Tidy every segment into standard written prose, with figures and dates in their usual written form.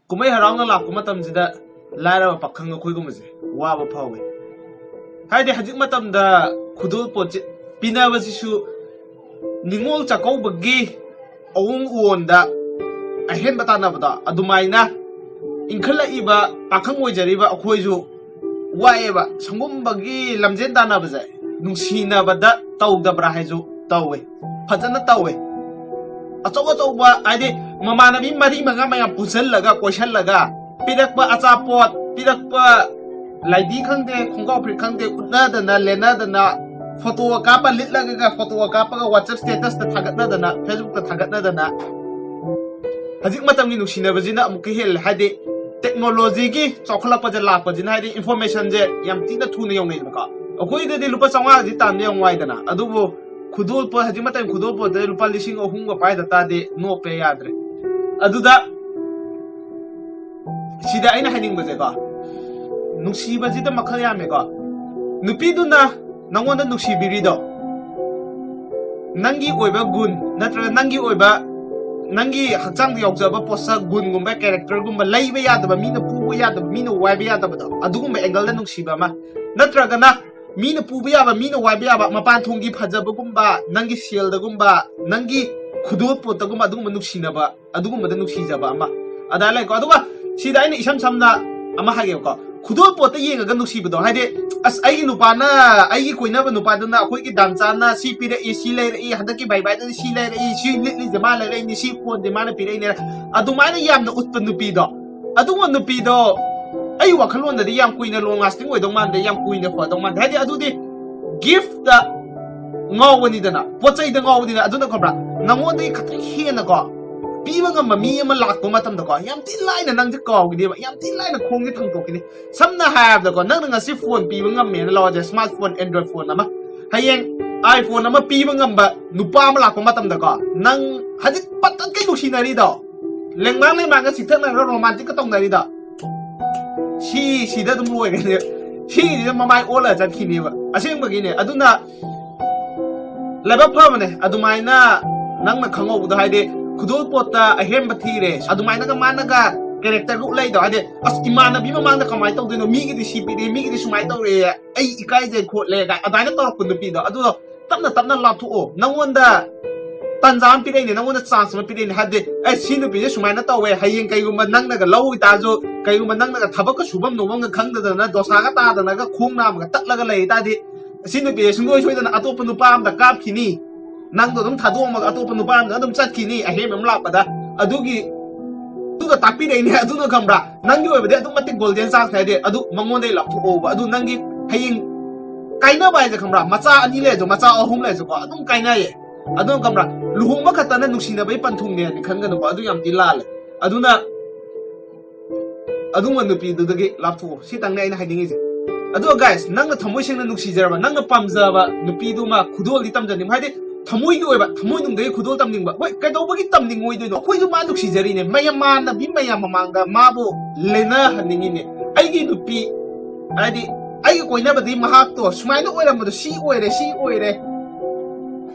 kumai harauna lakpa matamsida lairaba pakhang akhoi waba phawe haide hajik matamda khudul poche pinabasisu ningol chakobagi awung uonda ahen batanabada adumaina inkhala iba pakhang oijariba akhoiju waeba sangumbagi lamjen danabajai nungsinabada tawdabra haiju tawe fajana tawe achauba aide mamanabi mari manga maya pusallaga koishallaga pirakpa achapot pirakpa laidi khangde khonggaw pri khangde utnadana lenadana photo kapa litlaga photo kapa WhatsApp status ta thagatnadana Facebook ta thagatnadana hajik matamni nungsinabajina amuke hel hade technology gi chokhlapa je lakpa jina hade information je yam tina thuna yongai ka akoi de lupa changa ji tan de ngwai dana adubu khudul po hajik matam khudul po de lupa lising ohum ga pai data de no pe yadre aduda sida aina haning baje ka nungsiba jida makhal yame ka nupi duna nangonda nuksibiri do nangi oiba gun natra nangi oiba nangi hakchang di yokjaba posa gun gumba character gumba laiba yadaba mina puba yadaba mina waiba yadaba do adugumba angle da nungsiba ma natra gana mina puba yaba mina waiba yaba mapan thongi phajaba gumba nangi sel da gumba nangi khudul pot da gumba adugumba nuksinaba adugumba da nuksijaba ma adalai ko aduga sida aina isam samna ama hage ko khudul pot ta yenga nuksibado haide as ai nupana ai koinaba nupadana akhoi ki damchana si pire e si leire e hadaki bai bai da si leire e si litli jama leire ni si phone de mana pire ne adumana yamna utpan nupido adunga nupido ai wakhalon da yam kuina long lasting oidong man de yam kuina fo dong man haide adudi gift da ngawani dana pochai da ngawani da aduna ko bra nangonde khatai hena ko piba ngam mi ama lakpa matam da ko yam tin laina nang je ko gi yam tin laina khong gi thang to gi samna have da ko nang nga si phone piba ngam me lo je smartphone android phone ama hayeng iphone ama piba ngam ba nupa ma lakpa matam da ko nang hajit patat kai lusinari do lengmang le manga sithak na romantic ka tong nari da si da dum loi ne si di mamai ola ja khini ba aseng ba gi ne aduna laba phamane adumaina nang na khango bu da haide khudul pota ahem bathire adumaina ga managa character ru lai do ade as imana bi mamang da kamai taw dino mi gi di cp di mi gi di sumai taw re ai ikai je khot le ga adaina tor kun pi do adu tapna la thu o nangonda tanjam pi ne nangonda chance ma pi ne hade ai sinu pi je sumai na taw we hayeng kai gum nang na ga law ta jo kai gum nang na ga thabak ka subam no mong khang da na dosa ga ta da na ga khong na ma ga tat la ga lai ta di sinu pi sungoi soi da na atop nu pam da kap khini nang do dum thadong ma atop nu pam da dum chat khini ahem am lak pada adugi tuga tapi dei ne adu no kambra nangi oibade adu mati golden chance khade adu mangon dei lapthu oba adu nangi haying kaina bai je kambra macha ani le jo macha ahum le jo ko adu kaina ye adu kambra luhung ma khata na nuksina bai panthung ne ni khanga no adu yam dilal aduna adu man nupi du dagi lapthu si tang ne aina haiding je adu guys nang na thamoi seng na nuksi jarba nang na pamjaba nupi du ma khudol di tamjani haide thamoi gi oiba thamoi nung dei khudol tamning ba hoi kai do bagi tamning oi doi no khoi ju ma duk si jari ne mayama na bi mayama manga ma bo lena haningi ne ai gi nupi adi ai koina ba di mahak to sumai no oiram do si oire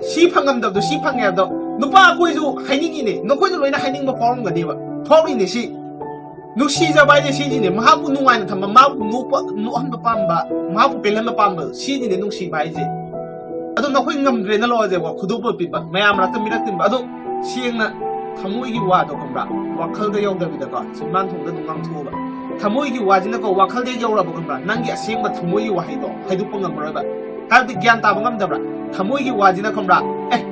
si phangam da do si phangya do nupa khoi ju hainingi ne no khoi ju loina haining ba form ga di ba form ni si nuksi ja bai je si ni ne mahak bu nungai na thamba ma bu nu pa nu han ba pamba ma bu pelan ba pamba si ni ne nuksi bai je adu na khoi ngam dre na lo je wa khudu bo pi ba mayam ra ta mi ra tin ba adu sieng na thamoi gi wa do kambra wakhal da yaw da bi da ka siman thong da dung ngam thu ba thamoi gi wa jina ko wakhal de yaw ra ba kambra nang gi aseng ba thamoi gi wa hai do hai du pangam ra ba ha bi gyan ta ba ngam da bra thamoi gi wa jina kambra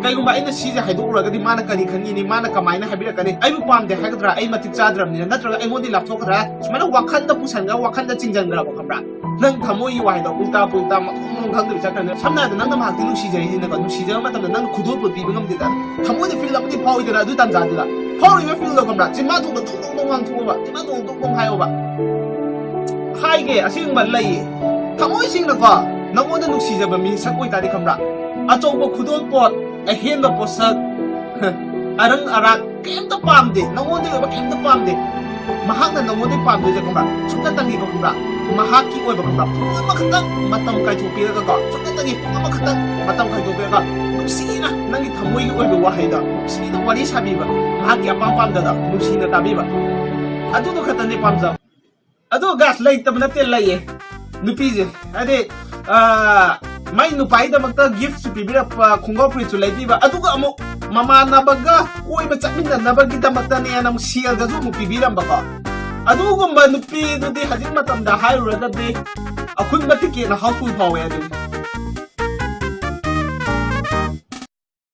kai gum ba ina si je hai du ra ga di mana kani khani ni mana kamai na habira kani ai bu pam de ha ga dra ai matik cha dram ni na tra ai ngodi lap thok ra sumana wakhal da pusan ga wakhal da chingjang ra ba kambra nang thamoi gi wa hai do ulta ma khong khang de cha kan samna da nang na ma ti nu si je ni na ga nu si je ma ta nang khudul bu bi ngam de da thamoi de feel up di pau de ra du tan ja de la pau ri feel da kambra chima thong da thong wang thu ba chima thong hai ba hai ge asing ban lai thamoi sing na ko nangoda nu si je ba mi sak oi ta de kambra achou ba khudul pot a hen ba posak arang arak kem ta pam de nangoda ba kem ta pam de mahak na nangoda pam de je kambra chukta tangi ko kambra mahak ki oi ba kambra ma khatang matam kai thu pi ga ko chukta tangi ma khatang matam kai thu pi ga nusi na nangi thamoi gi oi ba wa hai da nusi na wari sabi ba mahak ki apam pam da nusi na tabi ba ꯑꯗꯨꯗꯣ ꯈꯛꯇꯅꯤ ꯄꯥꯝꯖꯕ ꯑꯗꯣ gas ꯂꯩꯇꯕ ꯅꯠꯇꯦ ꯂꯩꯌꯦ ꯅꯨꯄꯤꯁꯦ ꯍꯥꯏꯗꯤ ꯃꯥꯏ ꯅꯨꯄꯥꯒꯤꯗꯃꯛꯇ ꯒꯤꯐꯠꯁꯨ ꯄꯤꯕꯤꯔꯛꯄ ꯈꯣꯡꯒ꯭ꯔꯥꯎ ꯐꯨꯔꯤꯠꯁꯨ ꯂꯩꯕꯤꯕ ꯑꯗꯨꯒ ꯑꯃꯨꯛ ꯃꯃꯥꯟꯅꯕꯒ ꯀꯣꯏꯕ ꯆꯠꯃꯤꯟꯅꯅꯕꯒꯤꯗꯃꯛꯇꯅꯦꯅ ꯑꯃꯨꯛ ꯁꯦꯜꯒꯁꯨ ꯑꯃꯨꯛ ꯄꯤꯕꯤꯔꯝꯕꯀꯣ ꯑꯗꯨꯒꯨꯝꯕ ꯅꯨꯄꯤꯗꯨꯗꯤ ꯍꯧꯖꯤꯛ ꯃꯇꯝꯗ ꯍꯥꯏꯔꯨꯔꯒꯗꯤ ꯑꯈꯨꯟꯕ ꯇꯤꯀꯦꯠꯅ ꯍꯥꯎꯁꯐꯨꯜ ꯐꯥꯎꯋꯦ ꯑꯗꯨꯗꯤ